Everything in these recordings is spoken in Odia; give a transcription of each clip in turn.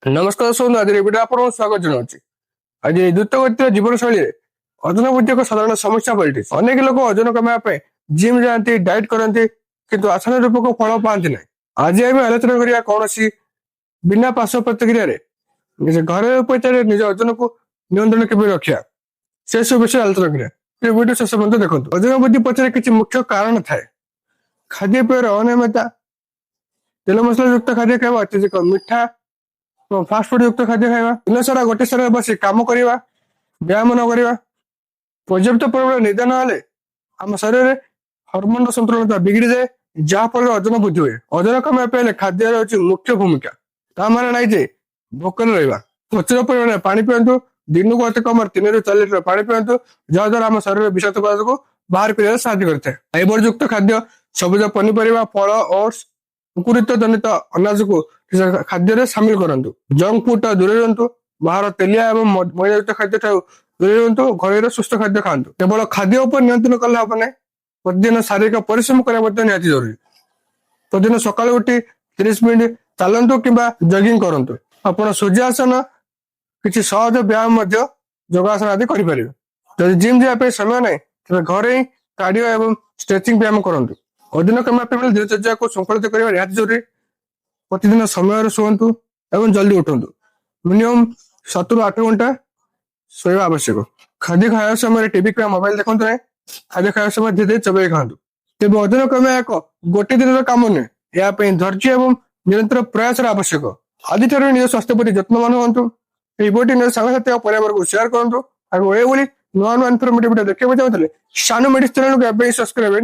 ନମସ୍କାର ଶୁଣନ୍ତୁ ଆଜି ଭିଡ଼ିଓ ଆପଣଙ୍କୁ ସ୍ୱାଗତ ଜଣାଉଛି। ଆଜି ଦ୍ରୁତ ଗତିର ଜୀବନଶୈଳୀରେ ଓଜନ ବୃଦ୍ଧି ଏକ ସାଧାରଣ ସମସ୍ୟା ପଲିଟିକ୍ସ। ଅନେକ ଲୋକ ଓଜନ କମାଇବା ପାଇଁ ଜିମ୍ ଯାଆନ୍ତି, ଡାଏଟ୍ କରନ୍ତି, କିନ୍ତୁ ଆସନ ରୂପକ ଫଳ ପାଆନ୍ତି ନାହିଁ। ଆଜି ଆମେ ଆଲୋଚନା କରିବା କୌଣସି ବିନା ପାର୍ଶ୍ୱ ପ୍ରତିକ୍ରିୟାରେ ନିଜ ଘରୋଇ ଉପଚାରରେ ନିଜ ଓଜନକୁ ନିୟନ୍ତ୍ରଣ କିପରି ରଖିବା ସେସବୁ ବିଷୟରେ ଆଲୋଚନା କରିବା। ଭିଡ଼ିଓ ଶେଷ ପର୍ଯ୍ୟନ୍ତ ଦେଖନ୍ତୁ। ଓଜନ ବୃଦ୍ଧି ପଛରେ କିଛି ମୁଖ୍ୟ କାରଣ ଥାଏ। ଖାଦ୍ୟପେୟର ଅନିୟମିତତା, ତେଲ ମସଲା ଯୁକ୍ତ ଖାଦ୍ୟ ଖାଇବା, ଅତ୍ୟଧିକ ମିଠା, ଫାଷ୍ଟଫୁଡ ଯୁକ୍ତ ଖାଦ୍ୟ ଖାଇବା, ଦିନ ସାରା ଗୋଟେ ସ୍ଥାନରେ ବସି କାମ କରିବା, ବ୍ୟାୟାମ ନ କରିବା, ପର୍ଯ୍ୟାପ୍ତ ପରିମାଣରେ ନିଦ ନହେଲେ ଆମ ଶରୀରରେ ହରମୋନର ସନ୍ତୁଳନତା ବିଗିଡ଼ିଯାଏ, ଯାହା ଫଳରେ ଓଜନ ବୃଦ୍ଧି ହୁଏ। ଓଜନ କମାଇବା ପାଇଁ ଖାଦ୍ୟର ହେଉଛି ମୁଖ୍ୟ ଭୂମିକା। ତା ମାନେ ନାହିଁ ଯେ ଭୋକରେ ରହିବା। ପ୍ରଚୁର ପରିମାଣରେ ପାଣି ପିଅନ୍ତୁ। ଦିନକୁ ଅତି କମରେ 3 ରୁ 4 ଲିଟର ପାଣି ପିଅନ୍ତୁ, ଯାହାଦ୍ୱାରା ଆମ ଶରୀରରେ ବିଷାକ୍ତ ପଦାର୍ଥକୁ ବାହାର କରିବାରେ ସାହାଯ୍ୟ କରିଥାଏ। ଫାଇବର ଯୁକ୍ତ ଖାଦ୍ୟ, ସବୁଜ ପନିପରିବା, ଫଳ, ଓଟ୍ସ, ଅଙ୍କୁରିତ ଜନିତ ଅନାଜକୁ ଖାଦ୍ୟରେ ସାମିଲ କରନ୍ତୁ। ଜଙ୍କ ଫୁଡ ଦୂରେଇ ରୁହନ୍ତୁ। ବାହାର ତେଲିଆ ଏବଂ ମଇଦାଯୁକ୍ତ ଖାଦ୍ୟ ଠାରୁ ଦୂରେଇ ରୁହନ୍ତୁ। ଘରର ସୁସ୍ଥ ଖାଦ୍ୟ ଖାଆନ୍ତୁ। କେବଳ ଖାଦ୍ୟ ଉପରେ ନିୟନ୍ତ୍ରଣ କଲେ ହେବ ନାହିଁ, ପ୍ରତିଦିନ ଶାରୀରିକ ପରିଶ୍ରମ କରିବା ମଧ୍ୟ ନିହାତି ଜରୁରୀ। ପ୍ରତିଦିନ ସକାଳୁ ଉଠି 30 ମିନିଟ ଚାଲନ୍ତୁ କିମ୍ବା ଜଗିଂ କରନ୍ତୁ। ଆପଣ ସୂର୍ଯ୍ୟାସନ, କିଛି ସହଜ ବ୍ୟାୟାମ ମଧ୍ୟ ଯୋଗାସନ ଆଦି କରିପାରିବେ। ଯଦି ଜିମ୍ ଯିବା ପାଇଁ ସମୟ ନାହିଁ, ତେବେ ଘରେ ହିଁ କାର୍ଡିଓ ଏବଂ ଷ୍ଟ୍ରେଚିଂ ବ୍ୟାୟାମ କରନ୍ତୁ। ଓଜନ କମାଇବା ପାଇଁ ଦିନଚର୍ଯ୍ୟାକୁ ଶୃଙ୍ଖଳିତ କରିବା ନିହାତି ଜରୁରୀ। ପ୍ରତିଦିନ ସମୟରେ ଶୁଅନ୍ତୁ ଏବଂ ଜଲ୍ଦି ଉଠନ୍ତୁ। ମିନିମମ୍ 7 ରୁ 8 ଘଣ୍ଟା ଶୋଇବା ଆବଶ୍ୟକ। ଖାଦ୍ୟ ଖାଇବା ସମୟରେ ଟିଭି କିମ୍ବା ମୋବାଇଲ ଦେଖନ୍ତୁ ନାହିଁ। ଖାଦ୍ୟ ଖାଇବା ସମୟରେ ଧୀରେ ଧୀରେ ଚୋବେଇ ଖାଆନ୍ତୁ। ତେବେ ଓଜନ କମାଇବା ଏକ ଗୋଟେ ଦିନର କାମ ନୁହେଁ। ଏହା ପାଇଁ ଧୈର୍ଯ୍ୟ ଏବଂ ନିରନ୍ତର ପ୍ରୟାସର ଆବଶ୍ୟକ। ଆଜିଠାରୁ ନିଜ ସ୍ୱାସ୍ଥ୍ୟ ପ୍ରତି ଯତ୍ନବାନ ହୁଅନ୍ତୁ। ଏହି ଭିଡ଼ିଓଟି ନିଜ ସାଙ୍ଗସାଥି ଓ ପରିବାରକୁ ସେୟାର କରନ୍ତୁ। ଆଉ ଏଭଳି ନୂଆ ନୂଆ ଇନଫର୍ମେଟିଭ ଭିଡ଼ିଓ ଦେଖିବାକୁ ଚାହୁଁଥିଲେ ଶାନୁ ମେଡିସିନ ଚ୍ୟାନେଲକୁ ଏବେ ସବସ୍କ୍ରାଇବ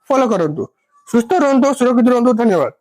ଫଲୋ କରନ୍ତୁ। ସୁସ୍ଥ ରୁହନ୍ତୁ, ସୁରକ୍ଷିତ ରୁହନ୍ତୁ। ଧନ୍ୟବାଦ।